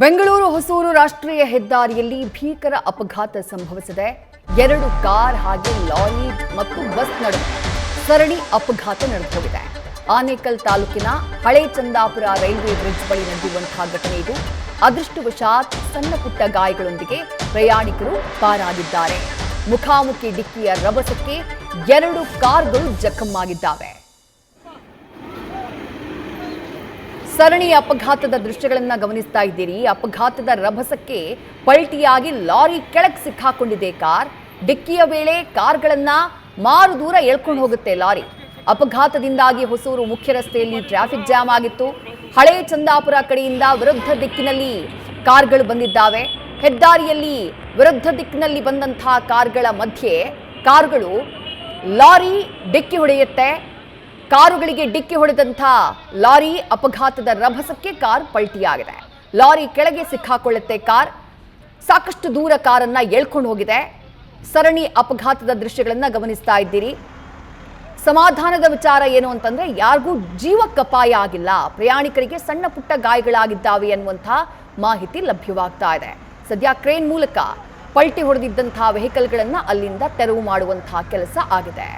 ಬೆಂಗಳೂರು ಹೊಸೂರು ರಾಷ್ಟ್ರೀಯ ಹೆದ್ದಾರಿಯಲ್ಲಿ ಭೀಕರ ಅಪಘಾತ ಸಂಭವಿಸಿದೆ. 2 ಕಾರ್ ಹಾಗೆ ಲಾರಿ ಮತ್ತು ಬಸ್ ನಡುವೆ ಸರಣಿ ಅಪಘಾತ ನಡೆದಿದೆ. ಆನೇಕಲ್ ತಾಲೂಕಿನ ಹಳೆ ಚಂದಾಪುರ ರೈಲ್ವೆ ಬ್ರಿಡ್ಜ್ ಬಳಿ ನಡೆದಿರುವಂತಹ ಘಟನೆ ಇದು. ಅದೃಷ್ಟವಶಾತ್ ಸಣ್ಣ ಪುಟ್ಟ ಗಾಯಗಳೊಂದಿಗೆ ಪ್ರಯಾಣಿಕರು ಪಾರಾಗಿದ್ದಾರೆ. ಮುಖಾಮುಖಿ ಡಿಕ್ಕಿಯ ರಭಸಕ್ಕೆ 2 ಕಾರ್ಗಳು ಜಖಮ್ಮಾಗಿದ್ದಾವೆ. ಸರಣಿ ಅಪಘಾತದ ದೃಶ್ಯಗಳನ್ನು ಗಮನಿಸ್ತಾ ಇದ್ದೀರಿ. ಅಪಘಾತದ ರಭಸಕ್ಕೆ ಪಲ್ಟಿಯಾಗಿ ಲಾರಿ ಕೆಳಗೆ ಸಿಕ್ಕಾಕೊಂಡಿದೆ ಕಾರ್. ಡಿಕ್ಕಿಯ ವೇಳೆ ಕಾರ್ಗಳನ್ನ ಮಾರು ದೂರ ಎಳ್ಕೊಂಡು ಹೋಗುತ್ತೆ ಲಾರಿ. ಅಪಘಾತದಿಂದಾಗಿ ಹೊಸೂರು ಮುಖ್ಯ ರಸ್ತೆಯಲ್ಲಿ ಟ್ರಾಫಿಕ್ ಜಾಮ್ ಆಗಿತ್ತು. ಹಳೆ ಚಂದಾಪುರ ಕಡೆಯಿಂದ ವಿರುದ್ಧ ದಿಕ್ಕಿನಲ್ಲಿ ಕಾರ್ಗಳು ಬಂದಿದ್ದಾವೆ. ಹೆದ್ದಾರಿಯಲ್ಲಿ ವಿರುದ್ಧ ದಿಕ್ಕಿನಲ್ಲಿ ಬಂದಂತಹ ಕಾರ್ಗಳ ಮಧ್ಯೆ ಕಾರುಗಳು ಲಾರಿ ಡಿಕ್ಕಿ ಹೊಡೆಯುತ್ತೆ. ಕಾರುಗಳಿಗೆ ಡಿಕ್ಕಿ ಹೊಡೆದಂಥ ಲಾರಿ ಅಪಘಾತದ ರಭಸಕ್ಕೆ ಕಾರ್ ಪಲ್ಟಿಯಾಗಿದೆ. ಲಾರಿ ಕೆಳಗೆ ಸಿಕ್ಕಾಕೊಳ್ಳುತ್ತೆ ಕಾರ್. ಸಾಕಷ್ಟು ದೂರ ಕಾರನ್ನ ಎಳ್ಕೊಂಡು ಹೋಗಿದೆ. ಸರಣಿ ಅಪಘಾತದ ದೃಶ್ಯಗಳನ್ನ ಗಮನಿಸ್ತಾ ಇದ್ದೀರಿ. ಸಮಾಧಾನದ ವಿಚಾರ ಏನು ಅಂತಂದ್ರೆ ಯಾರಿಗೂ ಜೀವಕ್ಕಪಾಯ ಆಗಿಲ್ಲ. ಪ್ರಯಾಣಿಕರಿಗೆ ಸಣ್ಣ ಪುಟ್ಟ ಗಾಯಗಳಾಗಿದ್ದಾವೆ ಅನ್ನುವಂಥ ಮಾಹಿತಿ ಲಭ್ಯವಾಗ್ತಾ ಇದೆ. ಸದ್ಯ ಕ್ರೇನ್ ಮೂಲಕ ಪಲ್ಟಿ ಹೊಡೆದಿದ್ದಂತಹ ವೆಹಿಕಲ್ಗಳನ್ನ ಅಲ್ಲಿಂದ ತೆರವು ಮಾಡುವಂತಹ ಕೆಲಸ ಆಗಿದೆ.